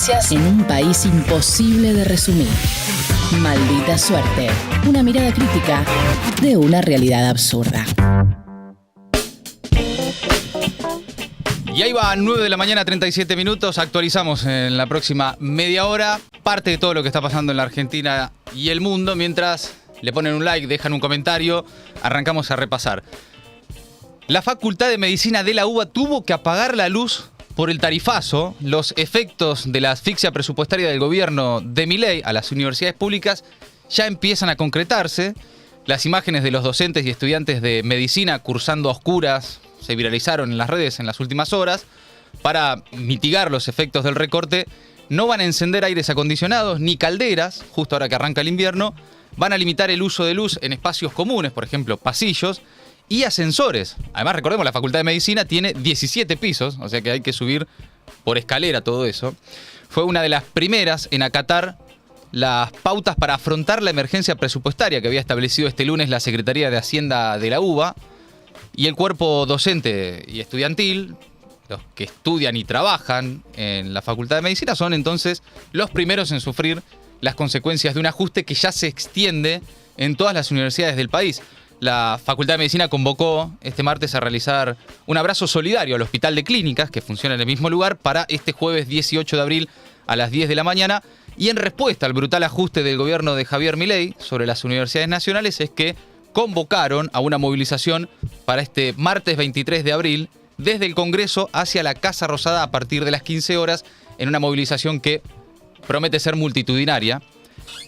noticias en un país imposible de resumir. Maldita suerte. Una mirada crítica de una realidad absurda. Y ahí va, 9 de la mañana, 37 minutos. Actualizamos en la próxima media hora parte de todo lo que está pasando en la Argentina y el mundo. Mientras le ponen un like, dejan un comentario, arrancamos a repasar. La Facultad de Medicina de la UBA tuvo que apagar la luz por el tarifazo. Los efectos de la asfixia presupuestaria del gobierno de Milei a las universidades públicas ya empiezan a concretarse. Las imágenes de los docentes y estudiantes de medicina cursando a oscuras se viralizaron en las redes en las últimas horas. Para mitigar los efectos del recorte, no van a encender aires acondicionados ni calderas, justo ahora que arranca el invierno. Van a limitar el uso de luz en espacios comunes, por ejemplo, pasillos y ascensores. Además, recordemos, la Facultad de Medicina tiene 17 pisos, o sea que hay que subir por escalera todo eso. Fue una de las primeras en acatar las pautas para afrontar la emergencia presupuestaria que había establecido este lunes la Secretaría de Hacienda de la UBA. Y el cuerpo docente y estudiantil, los que estudian y trabajan en la Facultad de Medicina, son entonces los primeros en sufrir las consecuencias de un ajuste que ya se extiende en todas las universidades del país. La Facultad de Medicina convocó este martes a realizar un abrazo solidario al Hospital de Clínicas, que funciona en el mismo lugar, para este jueves 18 de abril a las 10 de la mañana. Y en respuesta al brutal ajuste del gobierno de Javier Milei sobre las universidades nacionales es que convocaron a una movilización para este martes 23 de abril desde el Congreso hacia la Casa Rosada a partir de las 15 horas, en una movilización que promete ser multitudinaria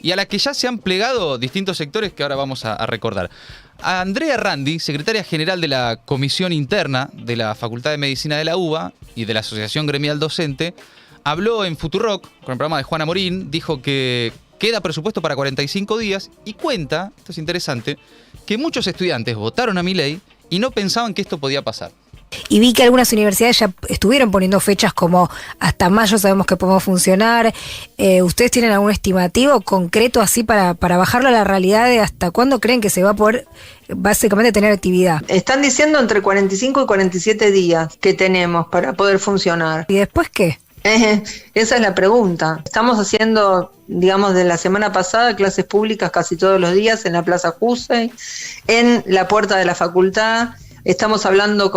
y a la que ya se han plegado distintos sectores que ahora vamos a recordar. A Andrea Randi, secretaria general de la Comisión Interna de la Facultad de Medicina de la UBA y de la Asociación Gremial Docente, habló en Futurock con el programa de Juana Morín, dijo que queda presupuesto para 45 días y cuenta, esto es interesante, que muchos estudiantes votaron a Milei y no pensaban que esto podía pasar. Y vi que algunas universidades ya estuvieron poniendo fechas como hasta mayo sabemos que podemos funcionar. ¿Ustedes tienen algún estimativo concreto así para bajarlo a la realidad de hasta cuándo creen que se va a poder básicamente tener actividad? Están diciendo entre 45 y 47 días que tenemos para poder funcionar. ¿Y después qué? Esa es la pregunta. Estamos haciendo, digamos, de la semana pasada clases públicas casi todos los días en la Plaza Jusey, en la puerta de la facultad. Estamos hablando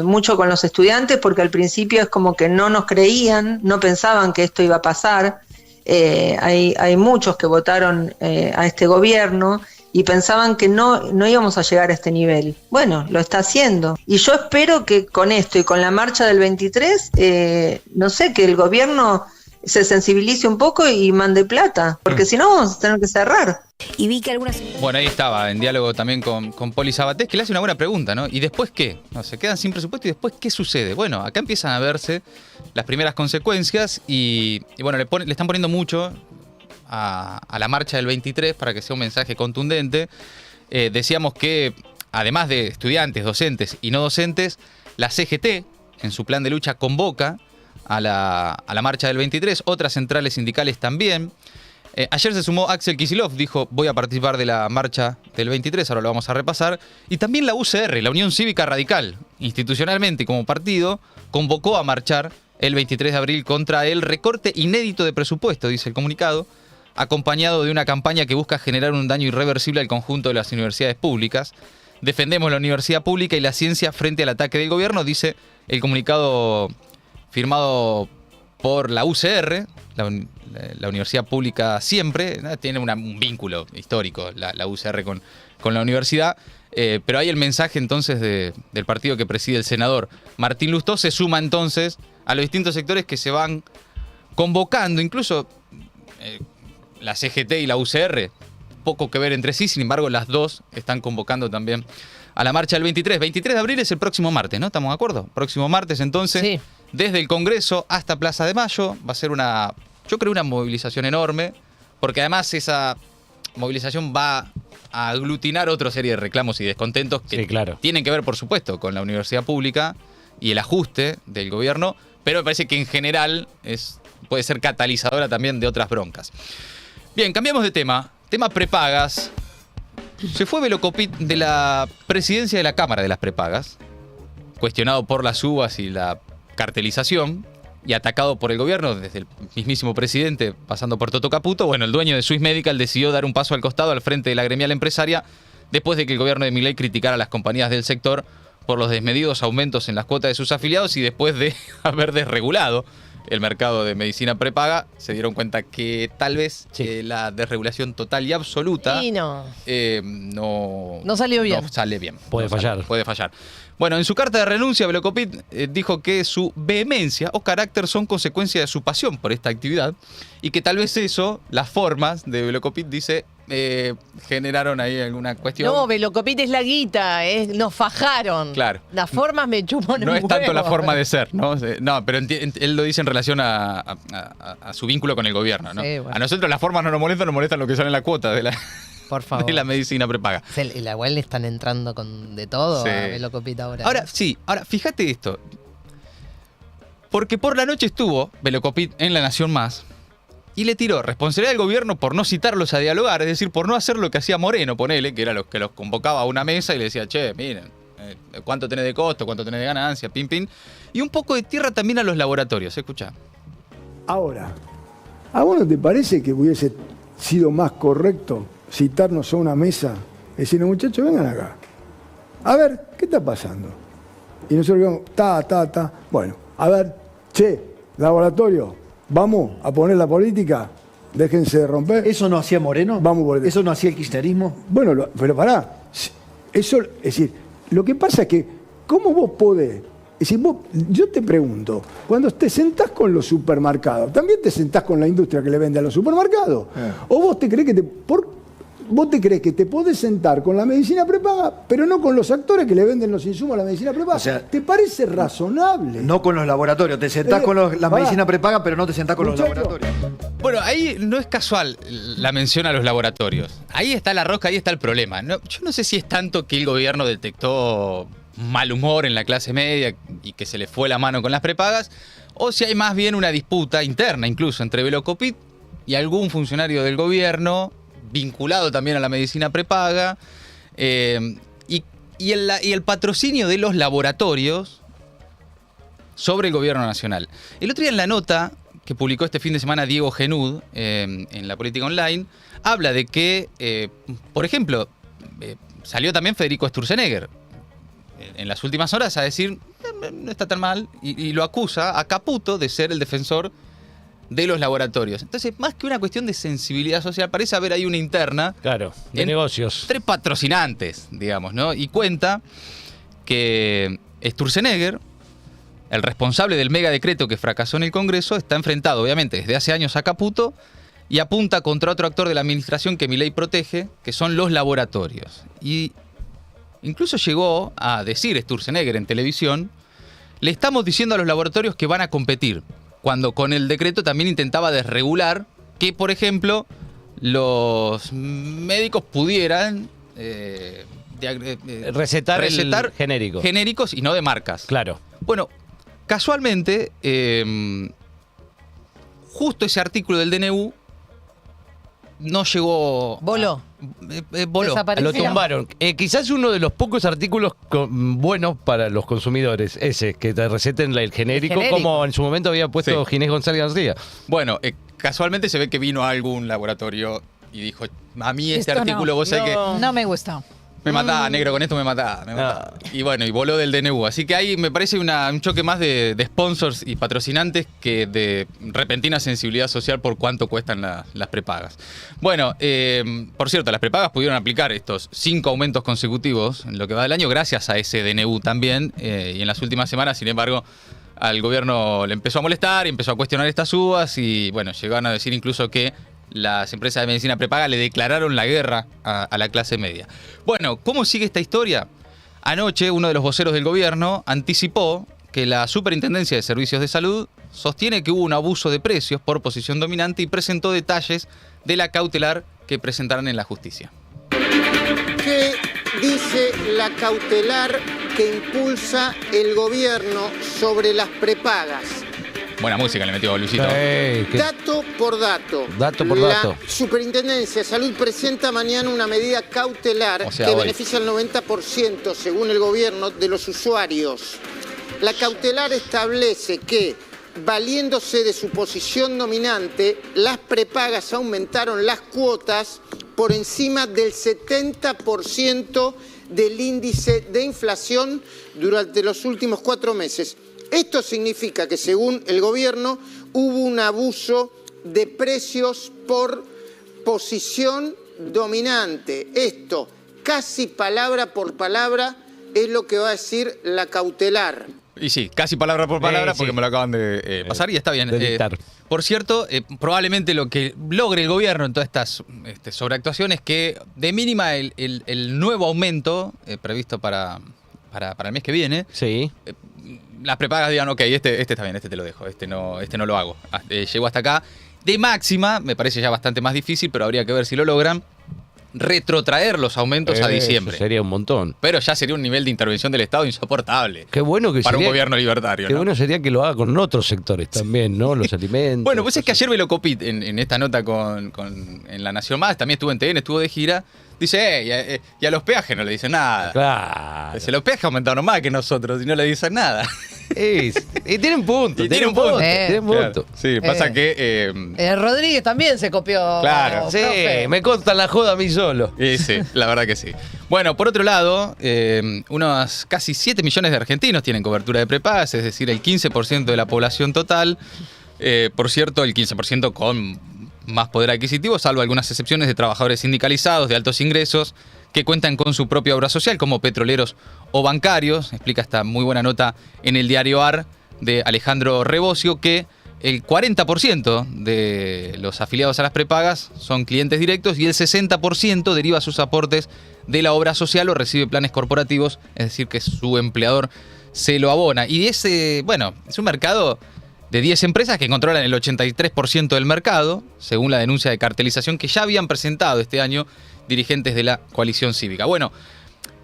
mucho con los estudiantes porque al principio es como que no nos creían, no pensaban que esto iba a pasar. Hay muchos que votaron a este gobierno y pensaban que no íbamos a llegar a este nivel. Bueno, lo está haciendo. Y yo espero que con esto y con la marcha del 23, no sé, que el gobierno se sensibilice un poco y mande plata, porque si no vamos a tener que cerrar. Y vi que algunas... Bueno, ahí estaba, en diálogo también con Poli Sabatés, que le hace una buena pregunta, ¿no? ¿Y después qué? No, se quedan sin presupuesto y después ¿qué sucede? Bueno, acá empiezan a verse las primeras consecuencias y bueno, le están poniendo mucho a la marcha del 23 para que sea un mensaje contundente. Decíamos que, además de estudiantes, docentes y no docentes, la CGT, en su plan de lucha, convoca a la marcha del 23, otras centrales sindicales también. Ayer se sumó Axel Kicillof, dijo voy a participar de la marcha del 23, ahora lo vamos a repasar. Y también la UCR, la Unión Cívica Radical, institucionalmente y como partido, convocó a marchar el 23 de abril contra el recorte inédito de presupuesto, dice el comunicado, acompañado de una campaña que busca generar un daño irreversible al conjunto de las universidades públicas. Defendemos la universidad pública y la ciencia frente al ataque del gobierno, dice el comunicado firmado por la UCR, la Universidad Pública Siempre, tiene un vínculo histórico la UCR con la universidad, pero hay el mensaje entonces del partido que preside el senador Martín Lustó, se suma entonces a los distintos sectores que se van convocando, incluso la CGT y la UCR, poco que ver entre sí, sin embargo las dos están convocando también a la marcha del 23. 23 de abril es el próximo martes, ¿no? ¿Estamos de acuerdo? Próximo martes entonces, sí. Desde el Congreso hasta Plaza de Mayo, va a ser yo creo una movilización enorme, porque además esa movilización va a aglutinar otra serie de reclamos y descontentos que tienen que ver, por supuesto, con la universidad pública y el ajuste del gobierno, pero me parece que en general puede ser catalizadora también de otras broncas. Bien, cambiamos de tema. Tema prepagas. Se fue Velocopit de la presidencia de la Cámara de las Prepagas, cuestionado por las uvas y la cartelización, y atacado por el gobierno, desde el mismísimo presidente, pasando por Toto Caputo, bueno, el dueño de Swiss Medical decidió dar un paso al costado al frente de la gremial empresaria después de que el gobierno de Milei criticara a las compañías del sector por los desmedidos aumentos en las cuotas de sus afiliados y después de haber desregulado el mercado de medicina prepaga, se dieron cuenta que tal vez la desregulación total y absoluta no salió bien. No sale bien. Puede fallar. Puede fallar. Bueno, en su carta de renuncia, Velocopit dijo que su vehemencia o carácter son consecuencia de su pasión por esta actividad y que tal vez eso, las formas de Velocopit, dice, generaron ahí alguna cuestión. No, Velocopit es la guita, nos fajaron. Claro. Las formas me chupan No un es tanto huevo. la forma de ser, ¿no? No, pero él lo dice en relación a su vínculo con el gobierno, ¿no? Sí, bueno. A nosotros las formas no nos molestan lo que sale en la cuota de la, Por favor. de la medicina prepaga. La igual le están entrando con de todo Sí. a Velocopit ahora. Ahora, fíjate esto. Porque por la noche estuvo Velocopit en La Nación Más y le tiró responsabilidad al gobierno por no citarlos a dialogar, es decir, por no hacer lo que hacía Moreno, ponele, que era los que los convocaba a una mesa y le decía, che, miren, cuánto tenés de costo, cuánto tenés de ganancia, pin, pin. Y un poco de tierra también a los laboratorios, escuchá. Ahora, ¿a vos no te parece que hubiese sido más correcto citarnos a una mesa y decirnos, muchachos, vengan acá? A ver, ¿qué está pasando? Y nosotros digamos, Bueno, a ver, laboratorio, vamos a poner la política, déjense de romper. ¿Eso no hacía Moreno? Vamos por ¿Eso no hacía el kirchnerismo? Bueno, pero pará. Eso, es decir, lo que pasa es que, ¿cómo vos podés? Es decir, yo te pregunto, cuando te sentás con los supermercados, ¿también te sentás con la industria que le vende a los supermercados? ¿O vos te crees que vos te crees que te podés sentar con la medicina prepaga, pero no con los actores que le venden los insumos a la medicina prepaga? O sea, ¿te parece razonable? No con los laboratorios, te sentás con la medicina prepaga, pero no te sentás con los laboratorios. Bueno, ahí no es casual la mención a los laboratorios. Ahí está la rosca, ahí está el problema. Yo no sé si es tanto que el gobierno detectó mal humor en la clase media y que se le fue la mano con las prepagas, o si hay más bien una disputa interna, incluso entre Velocopit y algún funcionario del gobierno vinculado también a la medicina prepaga, y el patrocinio de los laboratorios sobre el gobierno nacional. El otro día en la nota que publicó este fin de semana Diego Genud en La Política Online, habla de que, por ejemplo, salió también Federico Sturzenegger en las últimas horas a decir, no está tan mal, y lo acusa a Caputo de ser el defensor de los laboratorios. Entonces, más que una cuestión de sensibilidad social, parece haber ahí una interna. Claro, de negocios. Tres patrocinantes, digamos, ¿no? Y cuenta que Sturzenegger, el responsable del mega decreto que fracasó en el Congreso, está enfrentado, obviamente, desde hace años a Caputo y apunta contra otro actor de la administración que Milei protege, que son los laboratorios. Y incluso llegó a decir Sturzenegger en televisión, le estamos diciendo a los laboratorios que van a competir, cuando con el decreto también intentaba desregular que, por ejemplo, los médicos pudieran recetar genéricos y no de marcas. Claro. Bueno, casualmente, justo ese artículo del DNU no llegó. Voló. Voló. Lo tumbaron. Quizás uno de los pocos artículos buenos para los consumidores, ese, que te receten el genérico, como en su momento había puesto Ginés González García. Bueno, casualmente se ve que vino a algún laboratorio y dijo, a mí este Esto artículo vos sabés que no me gustó. me mataba, negro, con esto me mataba. Y bueno, y voló del DNU. Así que ahí me parece un choque más de sponsors y patrocinantes que de repentina sensibilidad social por cuánto cuestan las prepagas. Bueno, por cierto, las prepagas pudieron aplicar estos 5 aumentos consecutivos en lo que va del año gracias a ese DNU también. Y en las últimas semanas, sin embargo, al gobierno le empezó a molestar y empezó a cuestionar estas subas y bueno, llegaron a decir incluso que las empresas de medicina prepaga le declararon la guerra a la clase media. Bueno, ¿cómo sigue esta historia? Anoche, uno de los voceros del gobierno anticipó que la Superintendencia de Servicios de Salud sostiene que hubo un abuso de precios por posición dominante y presentó detalles de la cautelar que presentarán en la justicia. ¿Qué dice la cautelar que impulsa el gobierno sobre las prepagas? Buena música le metió Luisito. Dato por dato. La Superintendencia de Salud presenta mañana una medida cautelar que beneficia al 90%, según el gobierno, de los usuarios. La cautelar establece que valiéndose de su posición dominante, las prepagas aumentaron las cuotas por encima del 70% del índice de inflación durante los últimos 4 meses. Esto significa que, según el gobierno, hubo un abuso de precios por posición dominante. Esto, casi palabra por palabra, es lo que va a decir la cautelar. Y sí, casi palabra por palabra, porque me lo acaban de pasar y está bien. Por cierto, probablemente lo que logre el gobierno en todas estas sobreactuaciones es que, de mínima, el nuevo aumento previsto para el mes que viene, las prepagas digan, ok, este está bien, este te lo dejo, este no lo hago. Llego hasta acá. De máxima, me parece ya bastante más difícil, pero habría que ver si lo logran, retrotraer los aumentos a diciembre. Sería un montón. Pero ya sería un nivel de intervención del Estado insoportable. Qué bueno que para sería, un gobierno libertario. Qué bueno sería que lo haga con otros sectores también, ¿no? Los alimentos. Bueno, pues es que ayer Velocopit, en esta nota en La Nación Más, también estuvo en TN, estuvo de gira, dice, y a los peajes no le dicen nada. Claro. Dice, los peajes aumentaron más que nosotros y no le dicen nada. Y tiene un punto. Tiene un punto. Tiene un punto. Claro. Sí, pasa que... Rodríguez también se copió. Claro. Sí, profe. me consta la joda a mí solo. Sí, la verdad que sí. Bueno, por otro lado, unos casi 7 millones de argentinos tienen cobertura de prepagas, es decir, el 15% de la población total. Por cierto, el 15% con más poder adquisitivo, salvo algunas excepciones de trabajadores sindicalizados de altos ingresos que cuentan con su propia obra social, como petroleros o bancarios. Explica esta muy buena nota en el diario AR de Alejandro Rebocio que el 40% de los afiliados a las prepagas son clientes directos y el 60% deriva sus aportes de la obra social o recibe planes corporativos, es decir, que su empleador se lo abona. Y es un mercado de 10 empresas que controlan el 83% del mercado, según la denuncia de cartelización que ya habían presentado este año dirigentes de la coalición cívica. Bueno,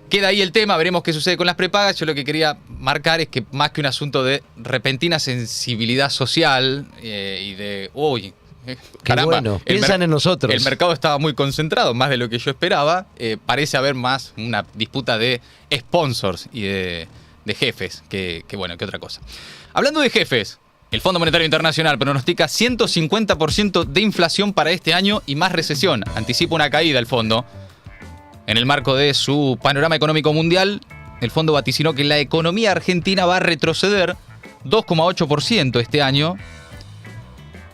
queda ahí el tema, veremos qué sucede con las prepagas. Yo lo que quería marcar es que más que un asunto de repentina sensibilidad social y de, caramba, bueno, piensan en nosotros. El mercado estaba muy concentrado, más de lo que yo esperaba. Parece haber más una disputa de sponsors y de jefes que otra cosa. Hablando de jefes, el Fondo Monetario Internacional pronostica 150% de inflación para este año y más recesión. Anticipa una caída el fondo. En el marco de su panorama económico mundial, el fondo vaticinó que la economía argentina va a retroceder 2,8% este año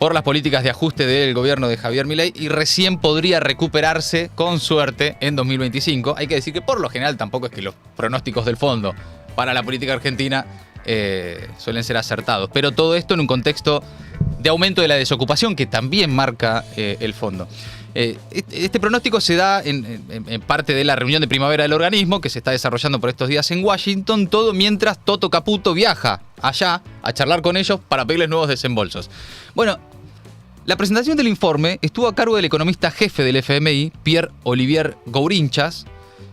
por las políticas de ajuste del gobierno de Javier Milei y recién podría recuperarse con suerte en 2025. Hay que decir que por lo general tampoco es que los pronósticos del fondo para la política argentina suelen ser acertados, pero todo esto en un contexto de aumento de la desocupación que también marca el fondo. Este pronóstico se da en parte de la reunión de primavera del organismo que se está desarrollando por estos días en Washington, todo mientras Toto Caputo viaja allá a charlar con ellos para pedirles nuevos desembolsos. Bueno, la presentación del informe estuvo a cargo del economista jefe del FMI, Pierre-Olivier Gourinchas,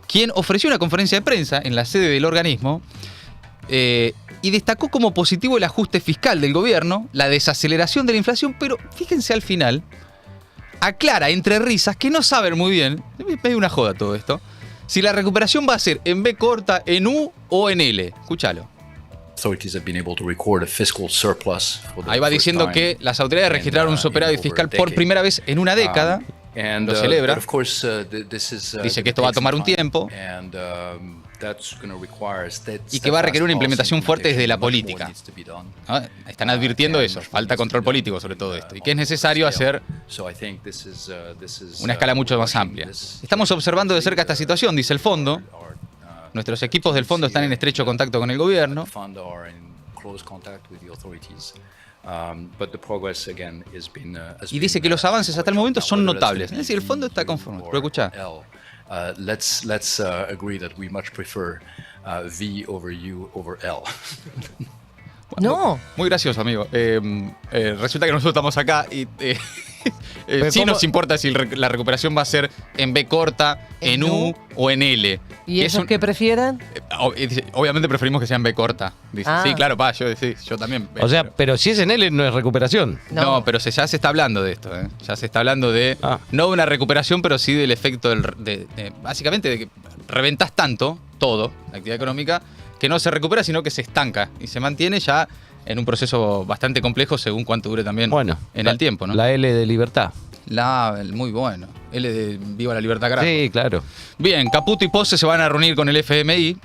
quien ofreció una conferencia de prensa en la sede del organismo y destacó como positivo el ajuste fiscal del gobierno, la desaceleración de la inflación, pero fíjense al final, aclara entre risas que no saben muy bien, es medio una joda todo esto, si la recuperación va a ser en B corta, en U o en L. Escúchalo. Ahí va diciendo que las autoridades registraron un superávit fiscal por primera vez en una década. Lo celebra. Dice que esto va a tomar un tiempo y que va a requerir una implementación fuerte desde la política. ¿No? Están advirtiendo eso, falta control político sobre todo esto, y que es necesario hacer una escala mucho más amplia. Estamos observando de cerca esta situación, dice el fondo. Nuestros equipos del fondo están en estrecho contacto con el gobierno. Y dice que los avances hasta el momento son notables. Es decir, el fondo está conforme. Pero escuchá. Let's agree that we much prefer V over U over L. No. Muy gracioso, amigo. Resulta que nosotros estamos acá y sí nos importa si la recuperación va a ser en B corta, en U o en L. ¿Y esos que prefieran? Obviamente preferimos que sea en B corta. Dice. Sí, claro, yo también. O sea, pero si es en L no es recuperación. No, pero ya se está hablando de esto. Ya se está hablando de no una recuperación, pero sí del efecto básicamente de que reventas tanto todo, la actividad económica, que no se recupera, sino que se estanca y se mantiene ya en un proceso bastante complejo según cuánto dure también en el tiempo, ¿no? La L de libertad. Muy bueno. L de Viva la Libertad, carajo. Sí, claro. Bien, Caputo y Pose se van a reunir con el FMI.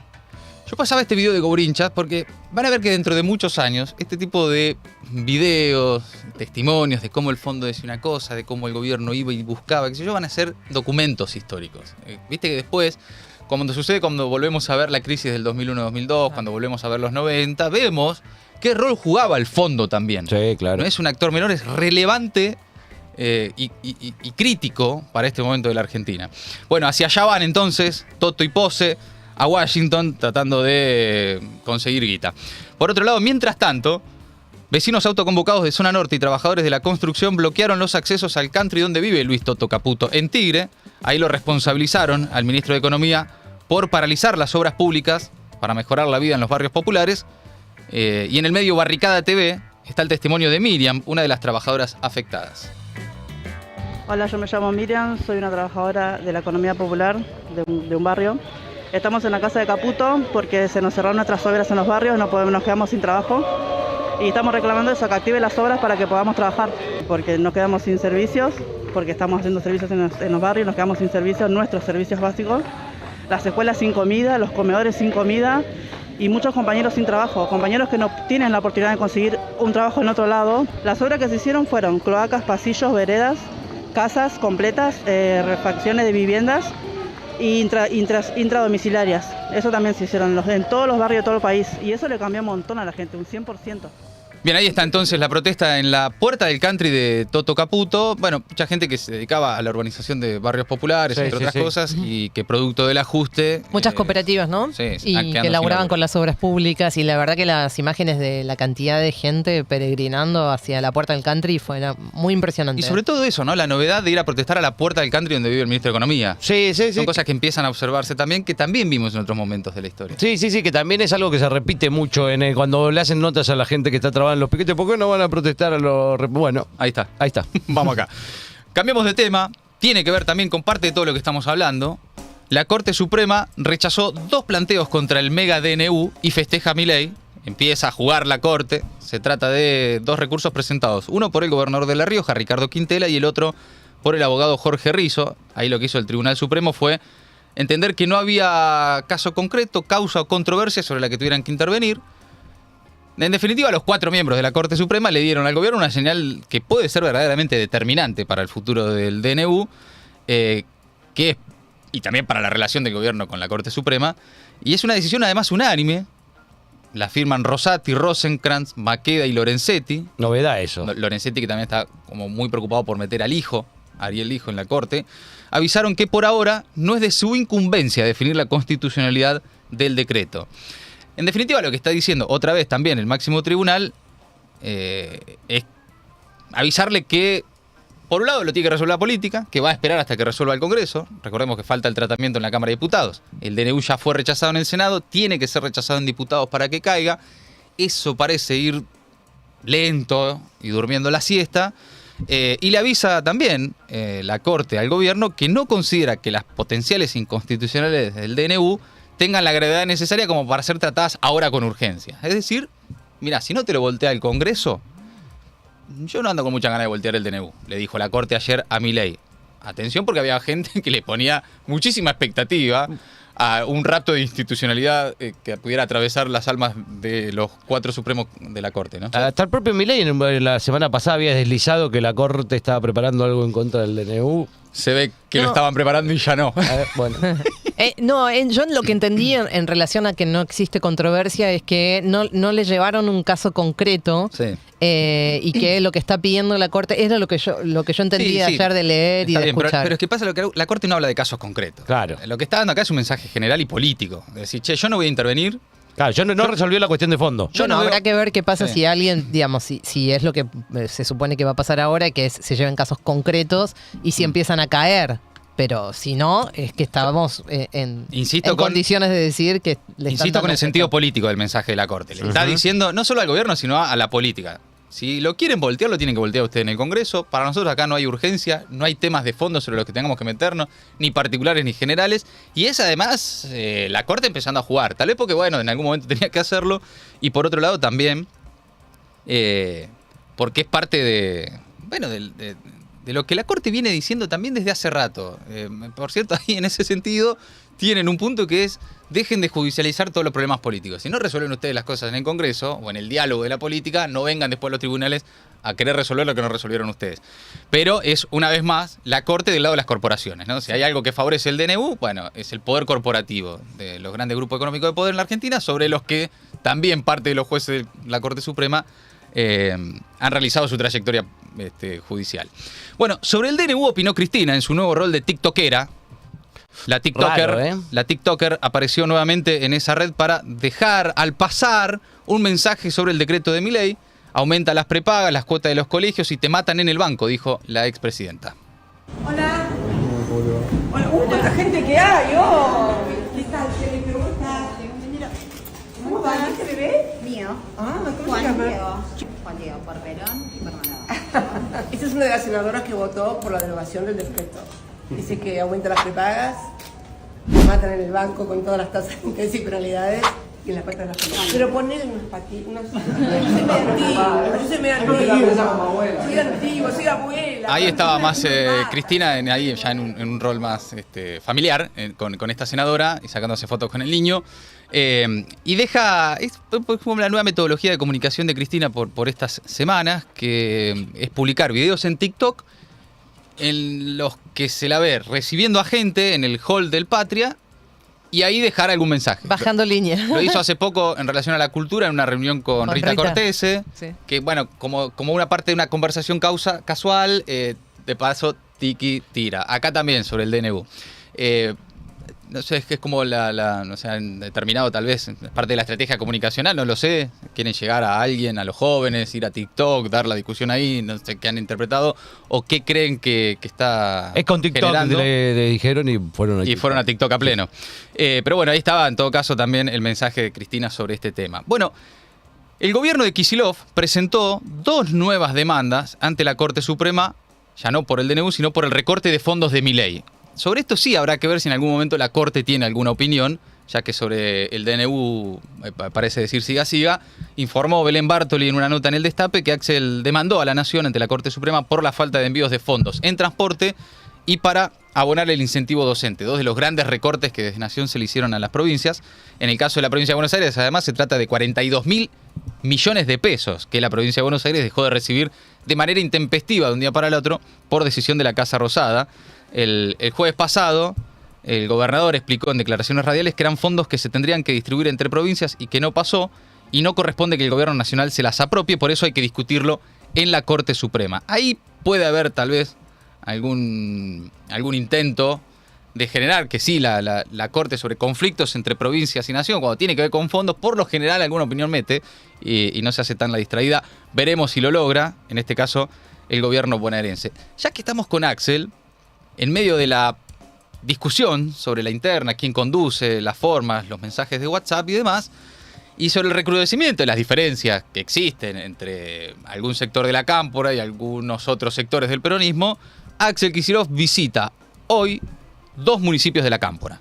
Yo pasaba este video de Gobrinchas porque van a ver que dentro de muchos años este tipo de videos, testimonios de cómo el fondo decía una cosa, de cómo el gobierno iba y buscaba, qué sé yo, van a ser documentos históricos. Viste que después, cuando volvemos a ver la crisis del 2001-2002, cuando volvemos a ver los 90, vemos qué rol jugaba el fondo también. Sí, claro. No es un actor menor, es relevante y crítico para este momento de la Argentina. Bueno, hacia allá van entonces Toto y Pose a Washington tratando de conseguir guita. Por otro lado, mientras tanto, vecinos autoconvocados de Zona Norte y trabajadores de la construcción bloquearon los accesos al country donde vive Luis Toto Caputo, en Tigre. Ahí lo responsabilizaron al ministro de Economía por paralizar las obras públicas para mejorar la vida en los barrios populares. Y en el medio Barricada TV está el testimonio de Miriam, una de las trabajadoras afectadas. Hola, yo me llamo Miriam, soy una trabajadora de la economía popular de un barrio. Estamos en la casa de Caputo porque se nos cerraron nuestras obras en los barrios, nos quedamos sin trabajo y estamos reclamando eso, que active las obras para que podamos trabajar, porque nos quedamos sin servicios, porque estamos haciendo servicios en los barrios, nos quedamos sin servicios, nuestros servicios básicos, las escuelas sin comida, los comedores sin comida y muchos compañeros sin trabajo, compañeros que no tienen la oportunidad de conseguir un trabajo en otro lado. Las obras que se hicieron fueron cloacas, pasillos, veredas, casas completas, refacciones de viviendas e intradomiciliarias. Eso también se hicieron en todos los barrios de todo el país y eso le cambió un montón a la gente, un 100%. Bien, ahí está entonces la protesta en la puerta del country de Toto Caputo. Bueno, mucha gente que se dedicaba a la urbanización de barrios populares, entre otras cosas, y que producto del ajuste... Muchas cooperativas, ¿no? Sí, y que laburaban con las obras públicas, y la verdad que las imágenes de la cantidad de gente peregrinando hacia la puerta del country fueron muy impresionantes. Y sobre todo eso, ¿no? La novedad de ir a protestar a la puerta del country donde vive el ministro de Economía. Sí. Son cosas que empiezan a observarse también, que también vimos en otros momentos de la historia. Sí, que también es algo que se repite mucho cuando le hacen notas a la gente que está trabajando en los piquetes. ¿Por qué no van a protestar a los... Bueno, ahí está. Vamos acá. Cambiamos de tema. Tiene que ver también con parte de todo lo que estamos hablando. La Corte Suprema rechazó 2 planteos contra el mega DNU y festeja a Milei. Empieza a jugar la Corte. Se trata de 2 recursos presentados. Uno por el gobernador de La Rioja, Ricardo Quintela, y el otro por el abogado Jorge Rizzo. Ahí lo que hizo el Tribunal Supremo fue entender que no había caso concreto, causa o controversia sobre la que tuvieran que intervenir. En definitiva, los 4 miembros de la Corte Suprema le dieron al gobierno una señal que puede ser verdaderamente determinante para el futuro del DNU, y también para la relación del gobierno con la Corte Suprema. Y es una decisión además unánime. La firman Rosati, Rosenkrantz, Maqueda y Lorenzetti. Novedad eso. Lorenzetti, que también está como muy preocupado por meter al hijo, Ariel Hijo, en la Corte. Avisaron que por ahora no es de su incumbencia definir la constitucionalidad del decreto. En definitiva, lo que está diciendo otra vez también el máximo tribunal es avisarle que, por un lado, lo tiene que resolver la política, que va a esperar hasta que resuelva el Congreso. Recordemos que falta el tratamiento en la Cámara de Diputados. El DNU ya fue rechazado en el Senado, tiene que ser rechazado en diputados para que caiga. Eso parece ir lento y durmiendo la siesta. Y le avisa también la Corte al gobierno que no considera que las potenciales inconstitucionales del DNU tengan la gravedad necesaria como para ser tratadas ahora con urgencia. Es decir, mira, si no te lo voltea el Congreso, yo no ando con mucha ganas de voltear el DNU, le dijo la Corte ayer a Milei. Atención, porque había gente que le ponía muchísima expectativa a un rapto de institucionalidad que pudiera atravesar las almas de los 4 supremos de la Corte, ¿no? Hasta el propio Milei la semana pasada había deslizado que la Corte estaba preparando algo en contra del DNU. Se ve que lo estaban preparando y ya no. Bueno. Yo lo que entendí en relación a que no existe controversia es que no le llevaron un caso concreto. Sí. Y que lo que está pidiendo la Corte era lo que yo entendí ayer de leer y de escuchar. Pero es que pasa que la Corte no habla de casos concretos. Claro. Lo que está dando acá es un mensaje general y político. Es decir, yo no voy a intervenir. Claro, no resolvió la cuestión de fondo. Habrá que ver qué pasa si alguien, digamos, si es lo que se supone que va a pasar ahora, que se lleven casos concretos y si empiezan a caer. Pero si no, es que estábamos en condiciones de decir que le están Insisto con el sentido político del mensaje de la Corte. Le está diciendo no solo al gobierno, sino a la política. Si lo quieren voltear, lo tienen que voltear ustedes en el Congreso. Para nosotros acá no hay urgencia, no hay temas de fondo sobre los que tengamos que meternos, ni particulares ni generales. Y es además la Corte empezando a jugar. Tal vez porque, bueno, en algún momento tenía que hacerlo. Y por otro lado también, porque es parte de lo que la Corte viene diciendo también desde hace rato. Por cierto, ahí en ese sentido tienen un punto que es: dejen de judicializar todos los problemas políticos. Si no resuelven ustedes las cosas en el Congreso o en el diálogo de la política, no vengan después a los tribunales a querer resolver lo que no resolvieron ustedes. Pero es, una vez más, la Corte del lado de las corporaciones, ¿no? Si hay algo que favorece el DNU, bueno, es el poder corporativo de los grandes grupos económicos de poder en la Argentina, sobre los que también parte de los jueces de la Corte Suprema han realizado su trayectoria judicial. Bueno, sobre el DNU opinó Cristina en su nuevo rol de tiktokera. La TikToker apareció nuevamente en esa red para dejar al pasar un mensaje sobre el decreto de Milei. Aumenta las prepagas, las cuotas de los colegios y te matan en el banco, dijo la expresidenta. Hola. Hola, cuánta gente que hay, oh. ¿Qué tal, Felipe? ¿Cómo estás? ¿Cómo va? ¿Este bebé? Mío. Ah, ¿cómo se Juan llama? Diego, por Perón y por Manado. Esta es una de las senadoras que votó por la derogación del decreto. Dice que aumenta las prepagas, matan en el banco con todas las tasas de interés y penalidades y en la parte de las penalidades. Pero ponle unas patitas, yo soy medio antigua, soy abuela. Ahí estaba más Cristina, ahí ya en un rol más familiar, con esta senadora y sacándose fotos con el niño. Y deja, es como la nueva metodología de comunicación de Cristina por estas semanas, que es publicar videos en TikTok en los que se la ve recibiendo a gente en el hall del Patria y ahí dejar algún mensaje. Bajando línea. Lo hizo hace poco en relación a la cultura en una reunión con Rita Cortese, sí. Que bueno, como una parte de una conversación casual, de paso tiki tira. Acá también sobre el DNU. No sé, es que es como no sé, han determinado tal vez, parte de la estrategia comunicacional, no lo sé, quieren llegar a alguien, a los jóvenes, ir a TikTok, dar la discusión ahí, no sé qué han interpretado, o qué creen que está es con TikTok, le dijeron y fueron a TikTok. Y fueron a TikTok a pleno. Pero bueno, ahí estaba en todo caso también el mensaje de Cristina sobre este tema. Bueno, el gobierno de Kicillof presentó 2 nuevas demandas ante la Corte Suprema, ya no por el DNU, sino por el recorte de fondos de Milei. Sobre esto sí habrá que ver si en algún momento la Corte tiene alguna opinión, ya que sobre el DNU, parece decir siga, informó Belén Bartoli en una nota en El Destape que Axel demandó a la Nación ante la Corte Suprema por la falta de envíos de fondos en transporte y para abonar el incentivo docente, 2 de los grandes recortes que desde Nación se le hicieron a las provincias. En el caso de la provincia de Buenos Aires, además, se trata de 42.000 millones de pesos que la provincia de Buenos Aires dejó de recibir de manera intempestiva de un día para el otro por decisión de la Casa Rosada. El jueves pasado, el gobernador explicó en declaraciones radiales que eran fondos que se tendrían que distribuir entre provincias y que no pasó, y no corresponde que el gobierno nacional se las apropie, por eso hay que discutirlo en la Corte Suprema. Ahí puede haber tal vez algún intento de generar que sí, la Corte sobre conflictos entre provincias y nación, cuando tiene que ver con fondos, por lo general alguna opinión mete y no se hace tan la distraída. Veremos si lo logra, en este caso, el gobierno bonaerense. Ya que estamos con Axel, en medio de la discusión sobre la interna, quién conduce, las formas, los mensajes de WhatsApp y demás, y sobre el recrudecimiento de las diferencias que existen entre algún sector de la cámpora y algunos otros sectores del peronismo, Axel Kicillof visita hoy 2 municipios de la cámpora.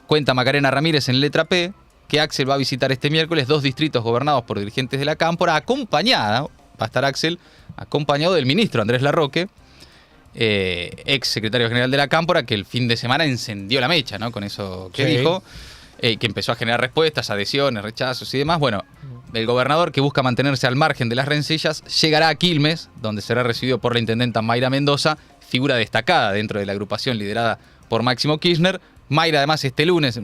Cuenta Macarena Ramírez en letra P que Axel va a visitar este miércoles 2 distritos gobernados por dirigentes de la cámpora, va a estar Axel acompañado del ministro Andrés Larroque, ex secretario general de la cámpora, que el fin de semana encendió la mecha, ¿no? Con eso que dijo, que empezó a generar respuestas, adhesiones, rechazos y demás. Bueno, el gobernador, que busca mantenerse al margen de las rencillas, llegará a Quilmes, donde será recibido por la intendenta Mayra Mendoza, figura destacada dentro de la agrupación liderada por Máximo Kirchner. Mayra, además, este lunes,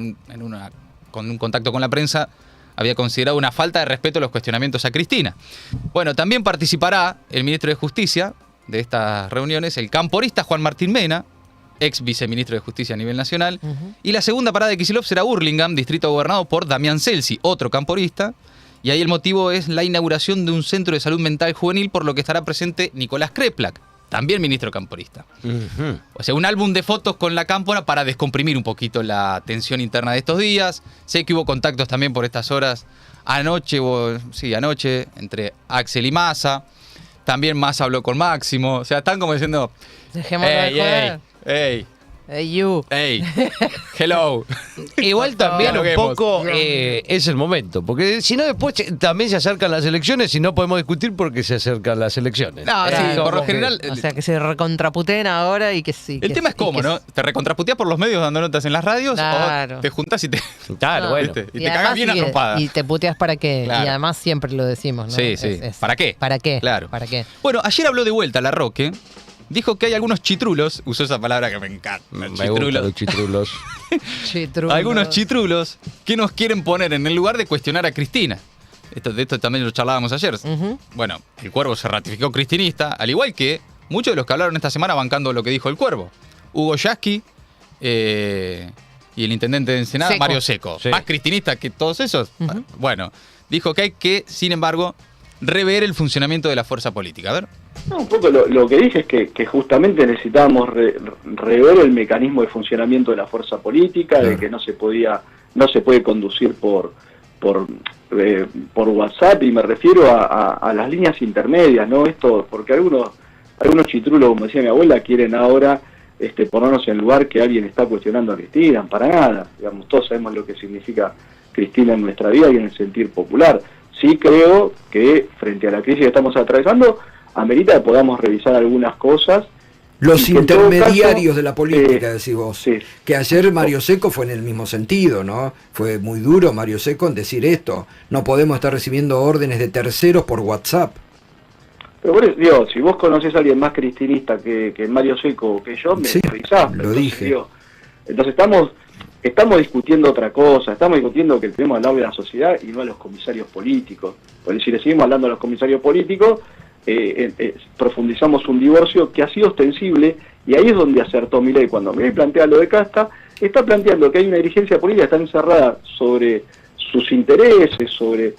con un contacto con la prensa, había considerado una falta de respeto a los cuestionamientos a Cristina. Bueno, también participará el ministro de Justicia de estas reuniones, el camporista Juan Martín Mena, ex viceministro de Justicia a nivel nacional. Y la segunda parada de Kicillof será Hurlingham, distrito gobernado por Damián Celsi, otro camporista. Y ahí el motivo es la inauguración de un centro de salud mental juvenil, por lo que estará presente Nicolás Kreplak, también ministro camporista. O sea, un álbum de fotos con la cámpora para descomprimir un poquito la tensión interna de estos días. Sé que hubo contactos también por estas horas anoche, entre Axel y Massa. También Massa habló con Máximo. O sea, están como diciendo, dejémoslo de joder. Ey, Hey, you. Hey, hello. Igual también un Dialoguemos. poco es el momento, porque si no después también se acercan las elecciones y no podemos discutir porque se acercan las elecciones. No, sí, por lo general. O sea, que se recontraputen ahora y que sí. El tema es cómo, ¿no? ¿Te recontraputeas por los medios dando notas en las radios? Claro. O te juntas y te. Claro, bueno. Y te cagas bien a trompadas. Y te puteas para qué. Claro. Y además siempre lo decimos, ¿no? Sí, sí. ¿Para qué? ¿Para qué? Claro. ¿Para qué? Bueno, ayer habló de vuelta Larroque. Dijo que hay algunos chitrulos, usó esa palabra que me encanta. Me gustan los chitrulos. Algunos chitrulos que nos quieren poner en el lugar de cuestionar a Cristina. De esto también lo charlábamos ayer. Bueno, el Cuervo se ratificó cristinista, al igual que muchos de los que hablaron esta semana bancando lo que dijo el Cuervo. Hugo Yasky y el intendente de Ensenada, Seco. Mario Seco. Sí. Más cristinista que todos esos. Bueno, dijo que hay que, sin embargo, rever el funcionamiento de la fuerza política. A ver. No, un poco lo que dije es que justamente necesitábamos rever el mecanismo de funcionamiento de la fuerza política, de que no se puede conducir por WhatsApp, y me refiero a las líneas intermedias, ¿no? Esto, porque algunos chitrulos, como decía mi abuela, quieren ahora ponernos en el lugar que alguien está cuestionando a Cristina, para nada. Digamos, todos sabemos lo que significa Cristina en nuestra vida y en el sentir popular. Sí creo que frente a la crisis que estamos atravesando, amerita que podamos revisar algunas cosas. Los intermediarios de la política, decís vos. Sí. Que ayer Mario Seco fue en el mismo sentido, ¿no? Fue muy duro Mario Seco en decir esto. No podemos estar recibiendo órdenes de terceros por WhatsApp. Pero vos, digo, si vos conocés a alguien más cristinista que Mario Seco o que yo, me revisás. Lo dije. Digo, entonces estamos discutiendo otra cosa, estamos discutiendo que tenemos que hablar de la sociedad y no a los comisarios políticos. Porque si le seguimos hablando a los comisarios políticos, profundizamos un divorcio que ha sido ostensible, y ahí es donde acertó Milei. Cuando Milei plantea lo de Casta, está planteando que hay una dirigencia política que está encerrada sobre sus intereses, sobre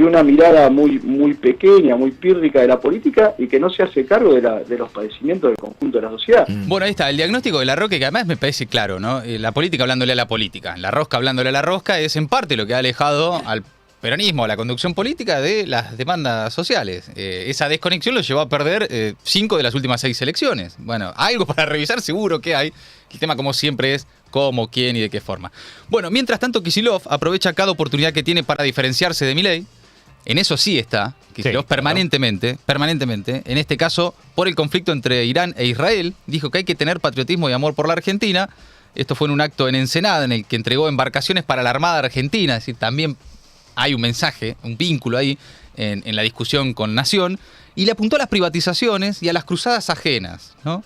una mirada muy pequeña, muy pírrica de la política, y que no se hace cargo de los padecimientos del conjunto de la sociedad. Bueno, ahí está, el diagnóstico de Larroque, que además me parece claro, ¿no? La política hablándole a la política, la rosca hablándole a la rosca, es en parte lo que ha alejado al peronismo, a la conducción política de las demandas sociales. Esa desconexión lo llevó a perder 5 de las últimas 6 elecciones. Bueno, algo para revisar seguro que hay. El tema, como siempre, es cómo, quién y de qué forma. Bueno, mientras tanto, Kicillof aprovecha cada oportunidad que tiene para diferenciarse de Milei. En eso sí está Kicillof, permanentemente. En este caso, por el conflicto entre Irán e Israel, dijo que hay que tener patriotismo y amor por la Argentina. Esto fue en un acto en Ensenada en el que entregó embarcaciones para la Armada Argentina. Es decir, también hay un mensaje, un vínculo ahí en la discusión con Nación, y le apuntó a las privatizaciones y a las cruzadas ajenas, ¿no?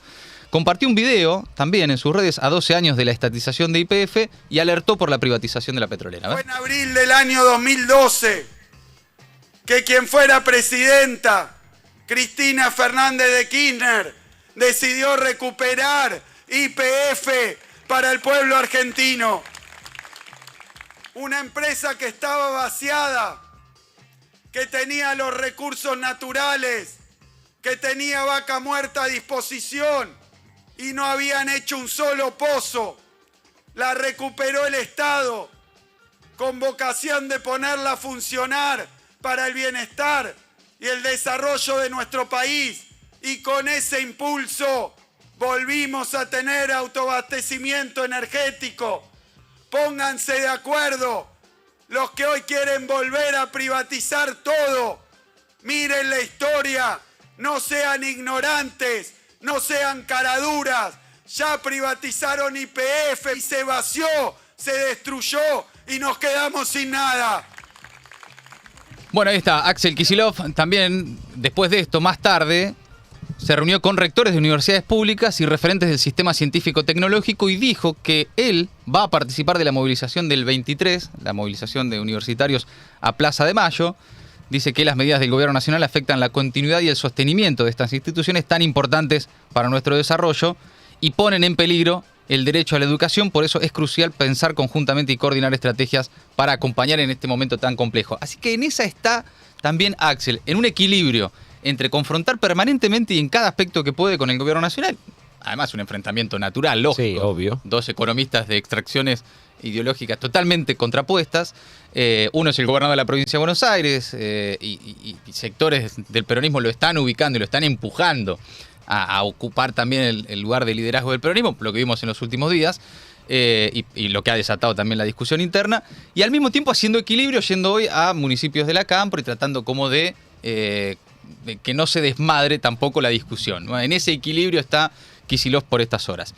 Compartió un video también en sus redes a 12 años de la estatización de YPF y alertó por la privatización de la petrolera. Fue en abril del año 2012 que quien fuera presidenta, Cristina Fernández de Kirchner, decidió recuperar YPF para el pueblo argentino. Una empresa que estaba vaciada, que tenía los recursos naturales, que tenía vaca muerta a disposición y no habían hecho un solo pozo. La recuperó el Estado con vocación de ponerla a funcionar para el bienestar y el desarrollo de nuestro país. Y con ese impulso volvimos a tener autoabastecimiento energético. Pónganse de acuerdo los que hoy quieren volver a privatizar todo. Miren la historia, no sean ignorantes, no sean caraduras. Ya privatizaron YPF y se vació, se destruyó y nos quedamos sin nada. Bueno, ahí está Axel Kicillof. También, después de esto, más tarde, se reunió con rectores de universidades públicas y referentes del sistema científico-tecnológico y dijo que él va a participar de la movilización del 23, la movilización de universitarios a Plaza de Mayo. Dice que las medidas del gobierno nacional afectan la continuidad y el sostenimiento de estas instituciones tan importantes para nuestro desarrollo y ponen en peligro el derecho a la educación. Por eso es crucial pensar conjuntamente y coordinar estrategias para acompañar en este momento tan complejo. Así que en esa está también Axel, en un equilibrio entre confrontar permanentemente y en cada aspecto que puede con el gobierno nacional. Además, un enfrentamiento natural, lógico. Sí, obvio. Dos economistas de extracciones ideológicas totalmente contrapuestas. Uno es el gobernador de la provincia de Buenos Aires y sectores del peronismo lo están ubicando y lo están empujando a ocupar también el lugar de liderazgo del peronismo, lo que vimos en los últimos días, y lo que ha desatado también la discusión interna, y al mismo tiempo haciendo equilibrio, yendo hoy a municipios de la Cámpora y tratando como de que no se desmadre tampoco la discusión, ¿no? En ese equilibrio está Kicillof por estas horas.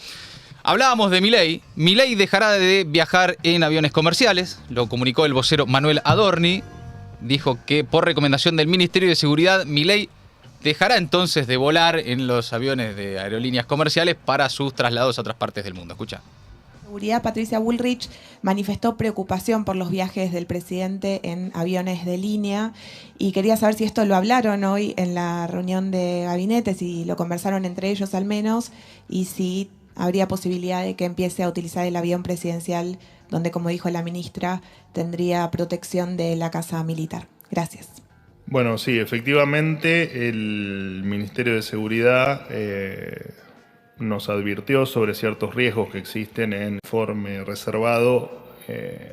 Hablábamos de Milei. Milei dejará de viajar en aviones comerciales, lo comunicó el vocero Manuel Adorni. Dijo que por recomendación del Ministerio de Seguridad, Milei dejará entonces de volar en los aviones de aerolíneas comerciales para sus traslados a otras partes del mundo. Escucha. Seguridad, Patricia Bullrich, manifestó preocupación por los viajes del presidente en aviones de línea y quería saber si esto lo hablaron hoy en la reunión de gabinete, si lo conversaron entre ellos al menos, y si habría posibilidad de que empiece a utilizar el avión presidencial, donde, como dijo la ministra, tendría protección de la Casa Militar. Gracias. Bueno, sí, efectivamente el Ministerio de Seguridad nos advirtió sobre ciertos riesgos que existen en informe reservado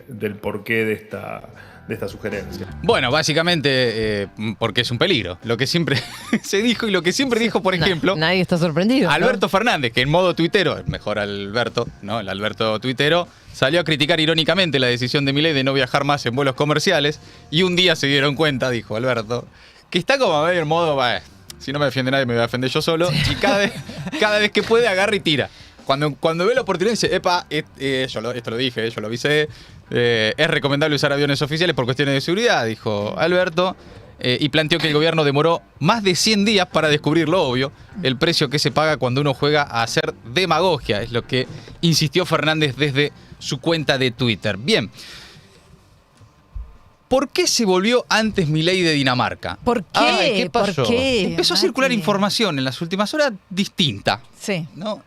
del porqué de esta sugerencia. Bueno, básicamente porque es un peligro. Lo que siempre se dijo y lo que siempre dijo, por ejemplo... Nadie está sorprendido. Alberto Fernández, que en modo tuitero, mejor Alberto, ¿no? El Alberto tuitero, salió a criticar irónicamente la decisión de Milei de no viajar más en vuelos comerciales, y un día se dieron cuenta, dijo Alberto, que está como medio en modo... Si no me defiende nadie, me voy a defender yo solo. Y cada vez que puede, agarra y tira. Cuando ve la oportunidad, dice, epa, esto lo dije, yo lo avisé. Es recomendable usar aviones oficiales por cuestiones de seguridad, dijo Alberto. Y planteó que el gobierno demoró más de 100 días para descubrir lo obvio, el precio que se paga cuando uno juega a hacer demagogia. Es lo que insistió Fernández desde su cuenta de Twitter. Bien. ¿Por qué se volvió antes Milei de Dinamarca? ¿Por qué? ¿Qué pasó? ¿Por qué? Empezó a circular información en las últimas horas distinta. Sí. ¿No?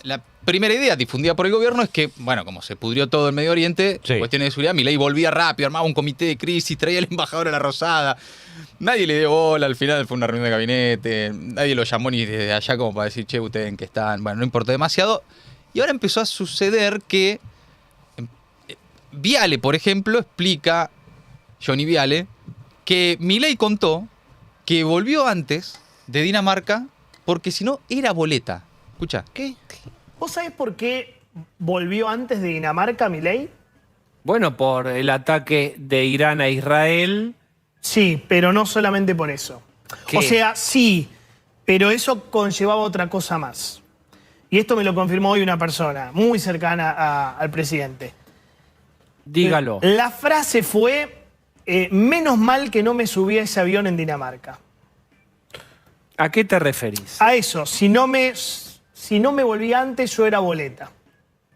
La primera idea difundida por el gobierno es que, bueno, como se pudrió todo el Medio Oriente, cuestiones de seguridad, Milei volvía rápido, armaba un comité de crisis, traía al embajador a la Rosada. Nadie le dio bola, al final fue una reunión de gabinete, nadie lo llamó ni desde allá como para decir, che, ustedes en qué están. Bueno, no importó demasiado. Y ahora empezó a suceder que Viale, por ejemplo, explica... Johnny Viale, que Milei contó que volvió antes de Dinamarca porque si no era boleta. Escucha. ¿Qué? ¿Vos sabés por qué volvió antes de Dinamarca Milei? Bueno, por el ataque de Irán a Israel. Sí, pero no solamente por eso. ¿Qué? O sea, sí, pero eso conllevaba otra cosa más. Y esto me lo confirmó hoy una persona muy cercana al presidente. Dígalo. La frase fue... menos mal que no me subí a ese avión en Dinamarca. ¿A qué te referís? A eso, si no me volví antes, yo era boleta.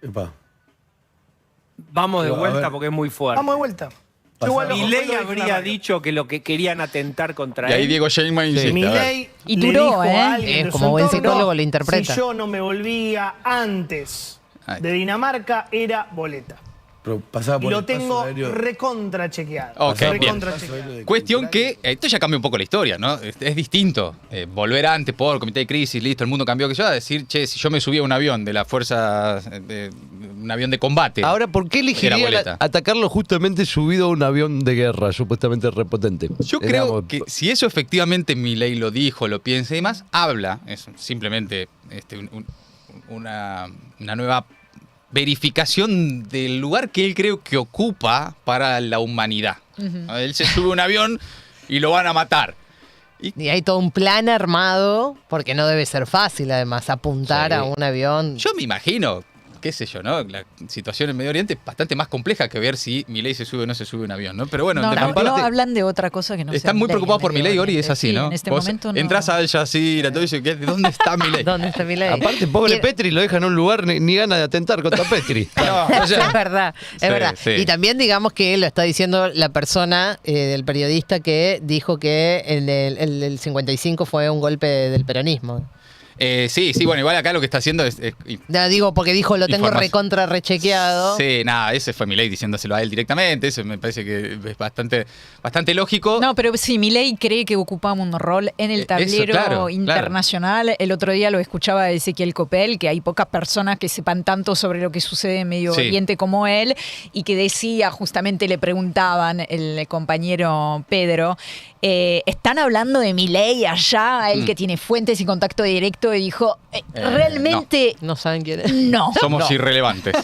Epa. Vamos de vuelta porque es muy fuerte. Vamos de vuelta. Milei habría dicho que lo que querían atentar contra él. Y ahí Diego Sheinbaum insiste. Milei y duró, es como buen psicólogo lo interpreta. Si yo no me volvía antes de Dinamarca, era boleta. Pero pasaba por y lo el paso tengo aéreo. recontra chequeado. Okay, recontra chequeado. Cuestión que esto ya cambia un poco la historia, ¿no? Es distinto. Volver antes por el comité de crisis, listo, el mundo cambió, que yo a decir, che, si yo me subía a un avión de la fuerza, un avión de combate. Ahora, ¿por qué elegirían atacarlo justamente subido a un avión de guerra, supuestamente repotente? Yo creo que si eso efectivamente Milei lo dijo, lo piensa y demás, habla, es simplemente una nueva verificación del lugar que él creo que ocupa para la humanidad. Él se sube a un avión y lo van a matar. Y hay todo un plan armado, porque no debe ser fácil además apuntar a un avión. Yo me imagino, qué sé yo, ¿no? La situación en Medio Oriente es bastante más compleja que ver si Milei se sube o no se sube a un avión, ¿no? Pero bueno, no hablan de otra cosa que no sea están muy preocupados por Milei, Ori, es así, sí, ¿no? en este Vos momento no. Entras a Al Jazeera, todo eso, ¿dónde está Milei? ¿Dónde está Milei? Aparte, pobre Petri lo deja en un lugar ni gana de atentar contra Petri. Es verdad, es verdad. Sí. Y también digamos que lo está diciendo la persona del periodista que dijo que el 55 fue un golpe del peronismo. Sí, bueno, igual acá lo que está haciendo es no, digo, porque dijo, lo tengo recontra rechequeado. Sí, nada, ese fue Milei diciéndoselo a él directamente, eso me parece que es bastante lógico. No, pero sí, Milei cree que ocupamos un rol en el tablero internacional. Claro. El otro día lo escuchaba de Ezequiel Copel, que hay pocas personas que sepan tanto sobre lo que sucede en Medio Oriente como él, y que decía, justamente le preguntaban el compañero Pedro, están hablando de Milei allá, él que tiene fuentes y contacto directo, y dijo, realmente... No saben quién es. No. Somos irrelevantes.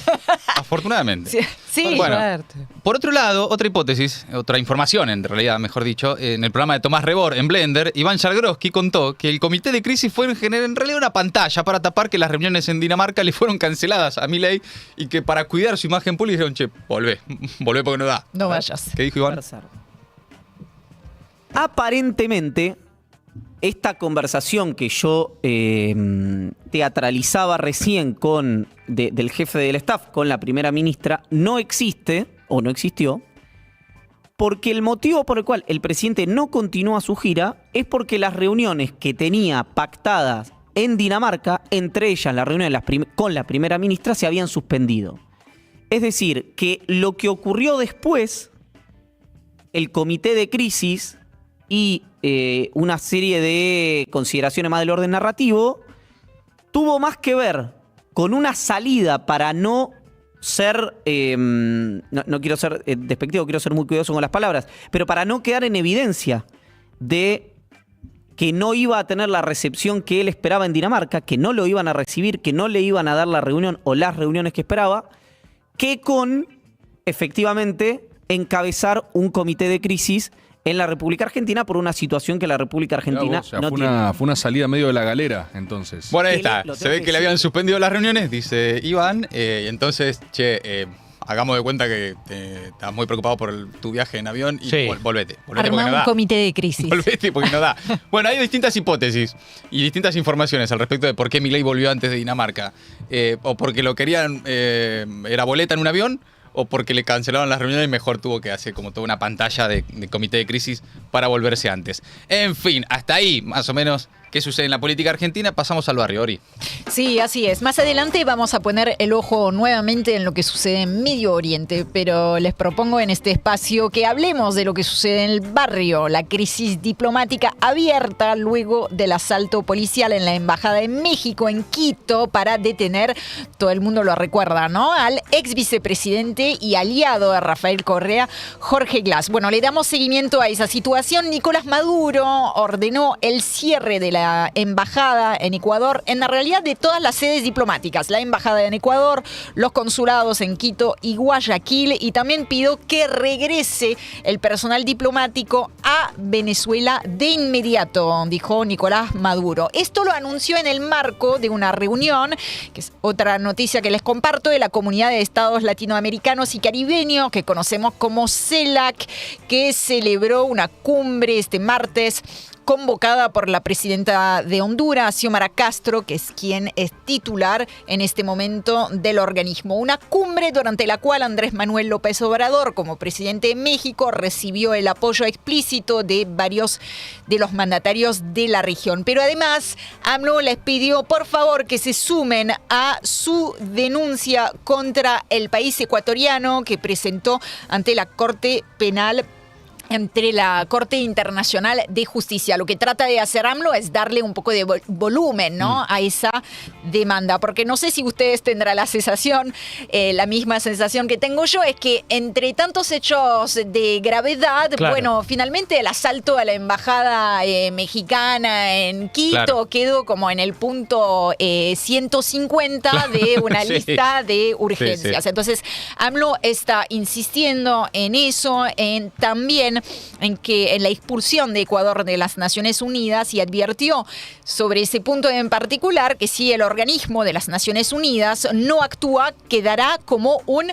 Afortunadamente. Sí. Bueno, por otro lado, otra hipótesis, otra información en realidad, mejor dicho, en el programa de Tomás Rebor en Blender, Iván Jargroski contó que el comité de crisis fue en realidad una pantalla para tapar que las reuniones en Dinamarca le fueron canceladas a Milei y que para cuidar su imagen pública dijeron, che, volvé porque no da. No vayas. ¿Qué dijo Iván? Aparentemente, esta conversación que yo teatralizaba recién del jefe del staff con la primera ministra no existe, o no existió, porque el motivo por el cual el presidente no continúa su gira es porque las reuniones que tenía pactadas en Dinamarca, entre ellas la reunión con la primera ministra, se habían suspendido. Es decir, que lo que ocurrió después, el comité de crisis y una serie de consideraciones más del orden narrativo, tuvo más que ver con una salida para no ser, no quiero ser despectivo, quiero ser muy cuidadoso con las palabras, pero para no quedar en evidencia de que no iba a tener la recepción que él esperaba en Dinamarca, que no lo iban a recibir, que no le iban a dar la reunión o las reuniones que esperaba, que con, efectivamente, encabezar un comité de crisis en la República Argentina por una situación que la República Argentina no tiene. Fue una salida medio de la galera, entonces. Bueno, ahí está. Se ve que le habían suspendido las reuniones, dice Iván, y entonces, hagamos de cuenta que estás muy preocupado por tu viaje en avión y volvete. Armá un comité de crisis. Volvete porque no da. Bueno, hay distintas hipótesis y distintas informaciones al respecto de por qué Milei volvió antes de Dinamarca. O porque lo querían, era boleta en un avión, o porque le cancelaron las reuniones y mejor tuvo que hacer como toda una pantalla de comité de crisis para volverse antes. En fin, hasta ahí más o menos qué sucede en la política argentina. Pasamos al barrio, Ori. Sí, así es. Más adelante vamos a poner el ojo nuevamente en lo que sucede en Medio Oriente, pero les propongo en este espacio que hablemos de lo que sucede en el barrio, la crisis diplomática abierta luego del asalto policial en la Embajada de México en Quito para detener, todo el mundo lo recuerda, ¿no?, al ex vicepresidente y aliado de Rafael Correa, Jorge Glass. Bueno, le damos seguimiento a esa situación. Nicolás Maduro ordenó el cierre de la embajada en Ecuador, en la realidad de todas las sedes diplomáticas, la embajada en Ecuador, los consulados en Quito y Guayaquil, y también pidió que regrese el personal diplomático a Venezuela de inmediato, dijo Nicolás Maduro. Esto lo anunció en el marco de una reunión, que es otra noticia que les comparto, de la Comunidad de Estados Latinoamericanos y Caribeños, que conocemos como CELAC, que celebró una cumbre este martes convocada por la presidenta de Honduras, Xiomara Castro, que es quien es titular en este momento del organismo. Una cumbre durante la cual Andrés Manuel López Obrador, como presidente de México, recibió el apoyo explícito de varios de los mandatarios de la región. Pero además, AMLO les pidió, por favor, que se sumen a su denuncia contra el país ecuatoriano que presentó ante la Corte Penal, entre la Corte Internacional de Justicia. Lo que trata de hacer AMLO es darle un poco de volumen, ¿no?, a esa demanda, porque no sé si ustedes tendrán la sensación, la misma sensación que tengo yo, es que entre tantos hechos de gravedad, bueno, finalmente el asalto a la embajada mexicana en Quito quedó como en el punto 150 de una lista de urgencias. Entonces, AMLO está insistiendo en eso, también en la expulsión de Ecuador de las Naciones Unidas, y advirtió sobre ese punto en particular que si el organismo de las Naciones Unidas no actúa, quedará como un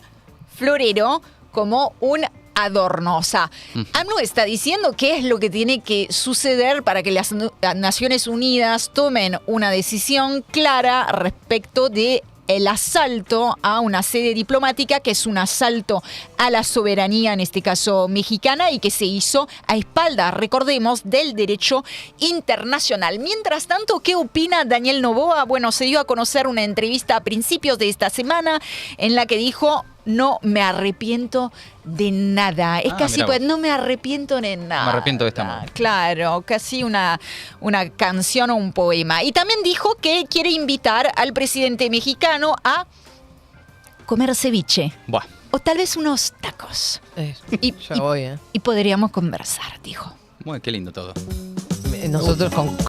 florero, como un adorno. O sea, AMLO está diciendo qué es lo que tiene que suceder para que las Naciones Unidas tomen una decisión clara respecto de el asalto a una sede diplomática, que es un asalto a la soberanía, en este caso mexicana, y que se hizo a espaldas, recordemos, del derecho internacional. Mientras tanto, ¿qué opina Daniel Noboa? Bueno, se dio a conocer una entrevista a principios de esta semana en la que dijo: no me arrepiento de nada. Es casi, pues, no me arrepiento de nada. Me arrepiento de esta manera. Claro, casi una canción o un poema. Y también dijo que quiere invitar al presidente mexicano a comer ceviche. Buah. O tal vez unos tacos. Ya voy, y podríamos conversar, dijo. Bueno, qué lindo todo. Nosotros con